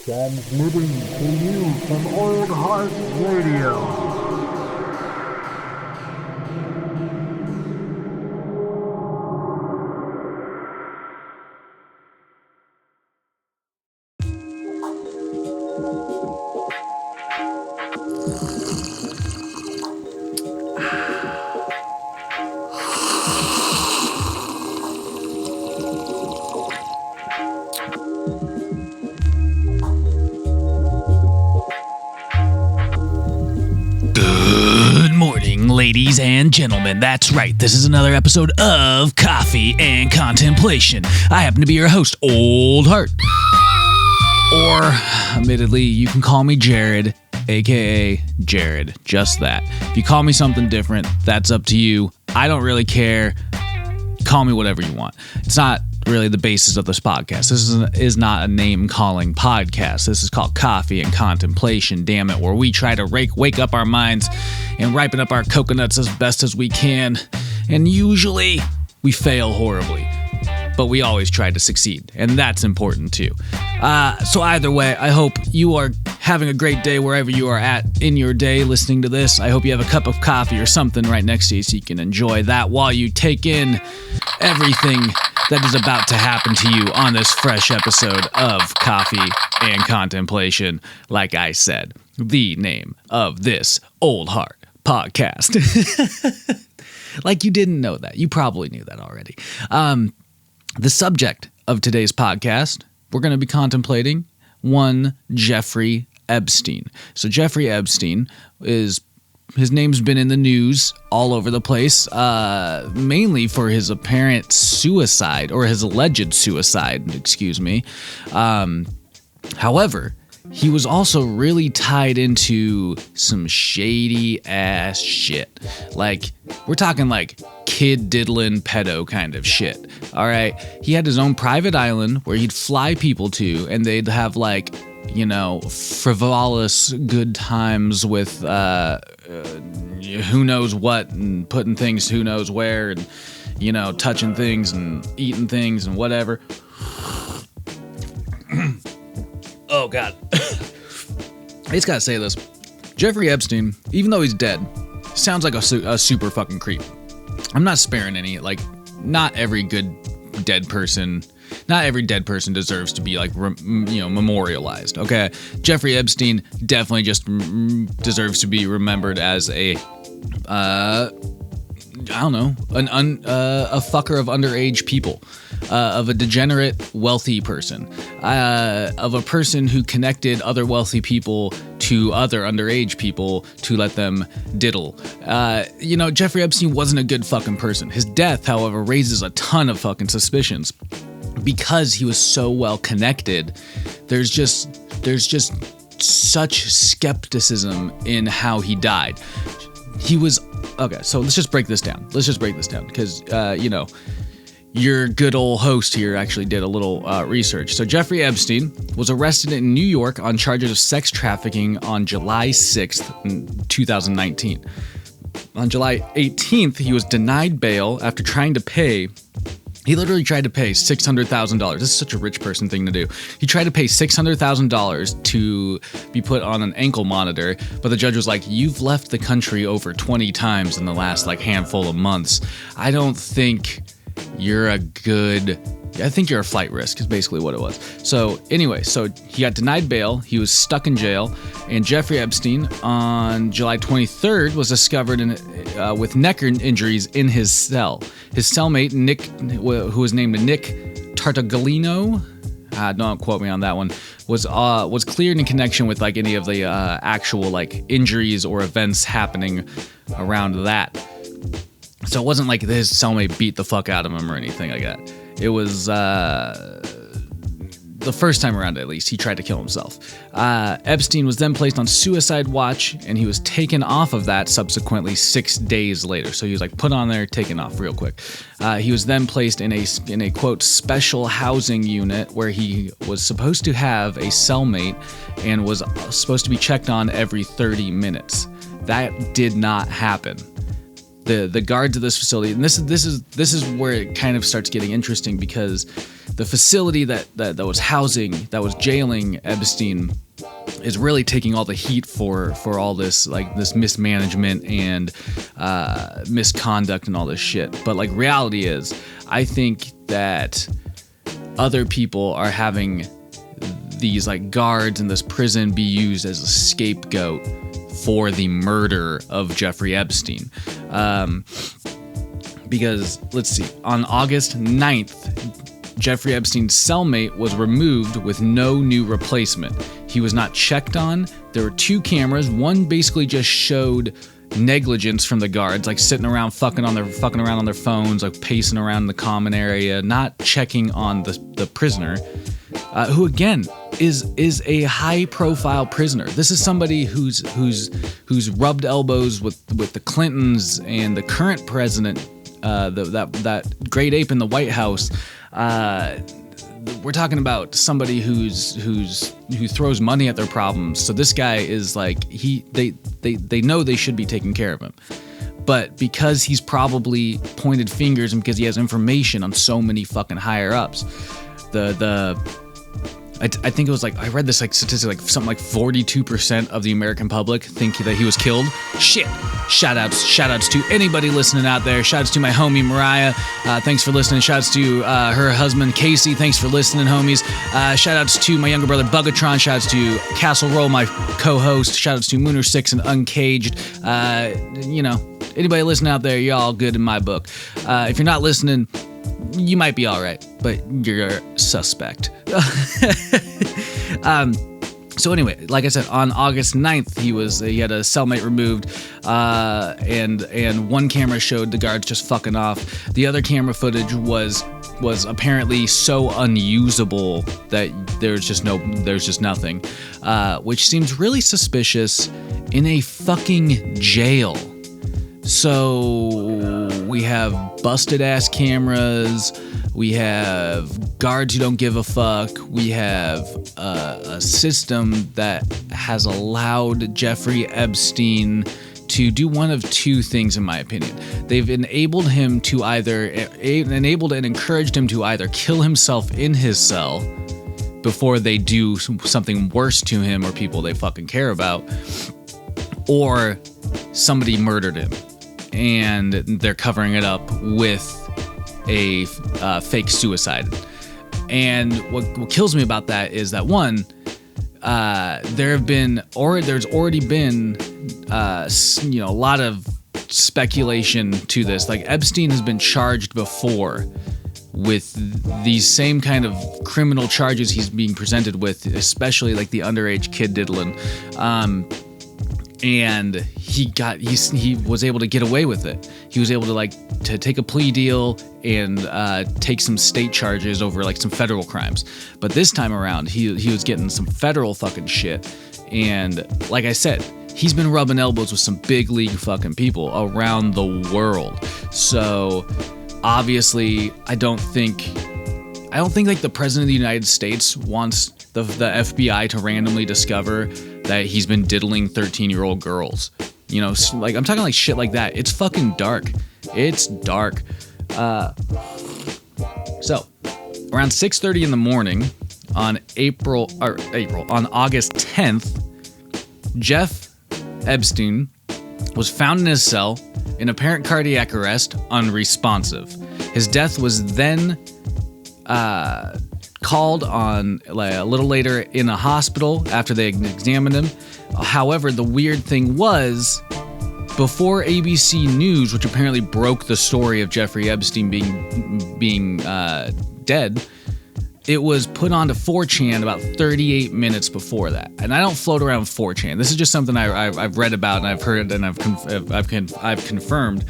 Transmitting to you from Old Heart Radio. Ladies and gentlemen, that's right, this is another episode of Coffee and Contemplation. I happen to be your host, Old Heart. Or, admittedly, you can call me Jared, aka Jared, just that. If you call me something different, that's up to you. I don't really care. Call me whatever you want. It's not really the basis of this podcast. This is not a name-calling podcast. This is called Coffee and Contemplation, damn it, where we try to wake up our minds and ripen up our coconuts as best as we can. And usually, we fail horribly. But we always try to succeed, and that's important too. So either way, I hope you are having a great day wherever you are at in your day listening to this. I hope you have a cup of coffee or something right next to you so you can enjoy that while you take in everything that is about to happen to you on this fresh episode of Coffee and Contemplation. Like I said, the name of this Old Heart podcast. Like you didn't know that. You probably knew that already. The subject of today's podcast, we're going to be contemplating one Jeffrey Epstein. So Jeffrey Epstein his name's been in the news all over the place, mainly for his apparent suicide, or his alleged suicide, excuse me. However, he was also really tied into some shady ass shit. Like, we're talking like kid diddling pedo kind of shit. All right. He had his own private island where he'd fly people to, and they'd have like, you know, frivolous good times with who knows what, and putting things who knows where, and, you know, touching things and eating things and whatever. Oh, God. I just gotta say this. Jeffrey Epstein, even though he's dead, sounds like a super fucking creep. I'm not sparing any, like, not every dead person deserves to be, like, memorialized, okay? Jeffrey Epstein definitely just deserves to be remembered as a fucker of underage people, of a degenerate wealthy person, of a person who connected other wealthy people to other underage people to let them diddle. Jeffrey Epstein wasn't a good fucking person. His death, however, raises a ton of fucking suspicions because he was so well connected. There's just such skepticism in how he died. He was okay, so let's just break this down because, your good old host here actually did a little research. So Jeffrey Epstein was arrested in New York on charges of sex trafficking on July 6th, 2019. On July 18th, he was denied bail after trying to pay. He literally tried to pay $600,000. This is such a rich person thing to do. He tried to pay $600,000 to be put on an ankle monitor, but the judge was like, "You've left the country over 20 times in the last handful of months. I don't think you're I think you're a flight risk," is basically what it was. So anyway, so he got denied bail. He was stuck in jail. And Jeffrey Epstein, on July 23rd, was discovered with neck injuries in his cell. His cellmate, Nick, who was named Nick Tartaglino, don't quote me on that one, was cleared in connection with any of the actual injuries or events happening around that. So it wasn't like his cellmate beat the fuck out of him or anything like that. It was the first time around, at least, he tried to kill himself. Epstein was then placed on suicide watch, and he was taken off of that subsequently 6 days later. So he was put on there, taken off real quick. He was then placed in a quote special housing unit where he was supposed to have a cellmate and was supposed to be checked on every 30 minutes. That did not happen. The guards of this facility, and this is where it kind of starts getting interesting, because the facility that was jailing Epstein is really taking all the heat for all this, like, this mismanagement and misconduct and all this shit. But like, reality is, I think that other people are having these like guards in this prison be used as a scapegoat for the murder of Jeffrey Epstein. Because let's see, on August 9th, Jeffrey Epstein's cellmate was removed with no new replacement. He was not checked on. There were 2 cameras. One basically just showed negligence from the guards, like sitting around fucking around on their phones, like pacing around the common area, not checking on the prisoner, who again is a high-profile prisoner. This is somebody who's rubbed elbows with the Clintons and the current president, that great ape in the White House. We're talking about somebody who throws money at their problems. So this guy is like, they know they should be taking care of him, but because he's probably pointed fingers and because he has information on so many fucking higher ups, I think it was like, I read this like statistic, like something like 42% of the American public think that he was killed. Shit. Shoutouts to anybody listening out there. Shoutouts to my homie Mariah. Thanks for listening. Shoutouts to her husband Casey. Thanks for listening, homies. Shoutouts to my younger brother Bugatron. Shoutouts to Castle Roll, my co-host. Shoutouts to Mooner 6 and Uncaged. Anybody listening out there, y'all good in my book. If you're not listening, you might be all right, but you're suspect. So anyway, like I said, on August 9th, he had a cellmate removed, and one camera showed the guards just fucking off. The other camera footage was apparently so unusable that there's just nothing, which seems really suspicious in a fucking jail. So we have busted ass cameras, we have guards who don't give a fuck, we have a system that has allowed Jeffrey Epstein to do one of 2 things, in my opinion. They've enabled and encouraged him to either kill himself in his cell before they do something worse to him or people they fucking care about, or somebody murdered him and they're covering it up with a fake suicide. And what kills me about that is that, one, there's already been a lot of speculation to this. Like, Epstein has been charged before with these same kind of criminal charges he's being presented with, especially like the underage kid diddling. And he was able to get away with it. He was able to take a plea deal and take some state charges over like some federal crimes. But this time around, he was getting some federal fucking shit. And like I said, he's been rubbing elbows with some big league fucking people around the world. So obviously, I don't think like the president of the United States wants the FBI to randomly discover that he's been diddling 13-year-old girls. You know, like, I'm talking like shit like that. It's fucking dark. It's dark. So around 6:30 in the morning on on August 10th, Jeff Epstein was found in his cell in apparent cardiac arrest, unresponsive. His death was then called on like a little later in a hospital after they examined him. However, the weird thing was, before ABC News, which apparently broke the story of Jeffrey Epstein being dead, it was put onto 4chan about 38 minutes before that. And I don't float around 4chan. This is just something I've read about and I've heard and I've confirmed.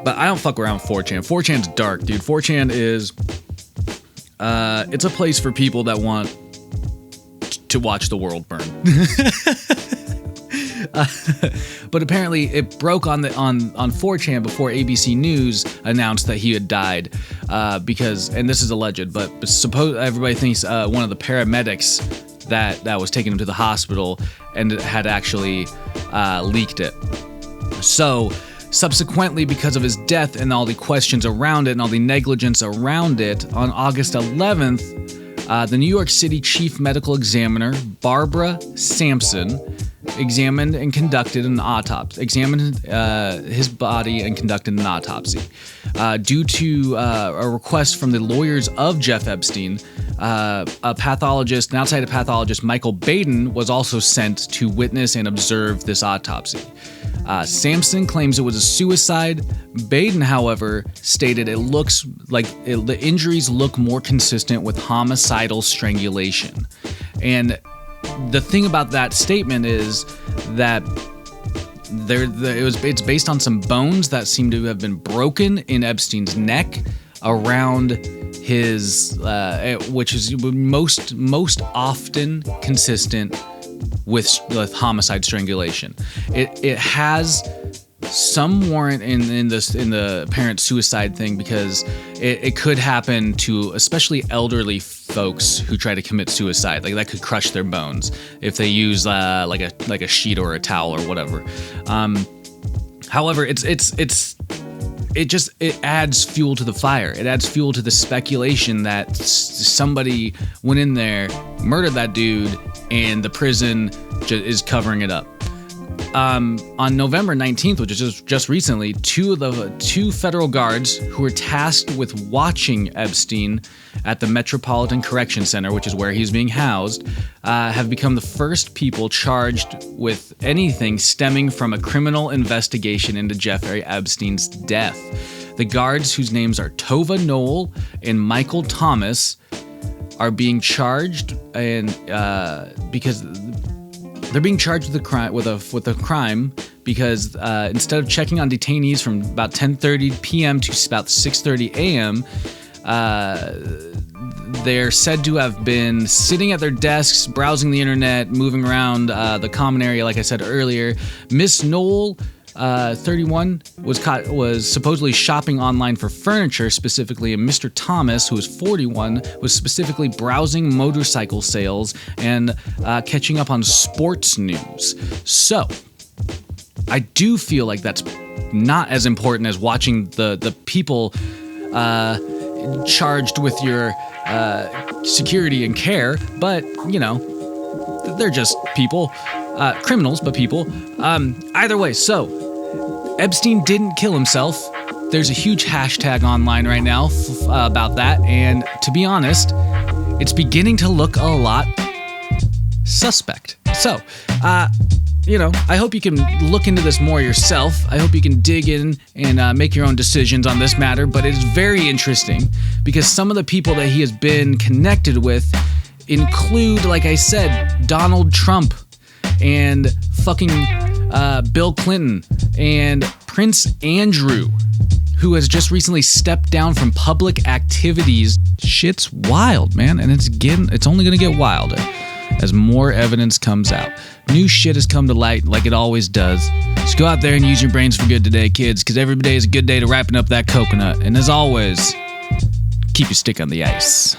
But I don't fuck around 4chan. 4chan's dark, dude. 4chan is it's a place for people that want to watch the world burn. But apparently it broke on 4chan before ABC News announced that he had died, because, and this is alleged, but suppose everybody thinks one of the paramedics that was taking him to the hospital and had actually leaked it. So Subsequently, because of his death and all the questions around it and all the negligence around it, on August 11th, the New York City Chief Medical Examiner, Barbara Sampson, examined and conducted an autopsy. Examined his body and conducted an autopsy. Due to a request from the lawyers of Jeff Epstein, a pathologist, an outside pathologist, Michael Baden, was also sent to witness and observe this autopsy. Sampson claims it was a suicide. Baden, however, stated it looks like the injuries look more consistent with homicidal strangulation. And the thing about that statement is that it's based on some bones that seem to have been broken in Epstein's neck around his, which is most often consistent with homicide strangulation. It has some warrant in the apparent suicide thing, because it could happen to especially elderly folks who try to commit suicide. Like, that could crush their bones if they use like a sheet or a towel or whatever. However, it adds fuel to the fire. It adds fuel to the speculation that somebody went in there, murdered that dude, and the prison is covering it up. On November 19th, which is just recently, two federal guards who were tasked with watching Epstein at the Metropolitan Correction Center, which is where he's being housed, have become the first people charged with anything stemming from a criminal investigation into Jeffrey Epstein's death. The guards, whose names are Tova Noel and Michael Thomas, are being charged, and because they're being charged with a crime because instead of checking on detainees from about 10:30 p.m. to about 6:30 a.m., they're said to have been sitting at their desks, browsing the internet, moving around the common area, like I said earlier. Miss Noel, 31, was supposedly shopping online for furniture, specifically, and Mr. Thomas, who was 41, was specifically browsing motorcycle sales and catching up on sports news. So, I do feel like that's not as important as watching the people charged with your security and care, but, you know, they're just people. Criminals, but people. Either way, so Epstein didn't kill himself. There's a huge hashtag online right now about that, and to be honest, it's beginning to look a lot suspect. So, I hope you can look into this more yourself. I hope you can dig in and make your own decisions on this matter, but it's very interesting because some of the people that he has been connected with include, like I said, Donald Trump and fucking Bill Clinton and Prince Andrew, who has just recently stepped down from public activities. Shit's wild, man, and it's only gonna get wilder as more evidence comes out. New shit has come to light like it always does. So go out there and use your brains for good today, kids, because every day is a good day to ripen up that coconut. And as always, keep your stick on the ice.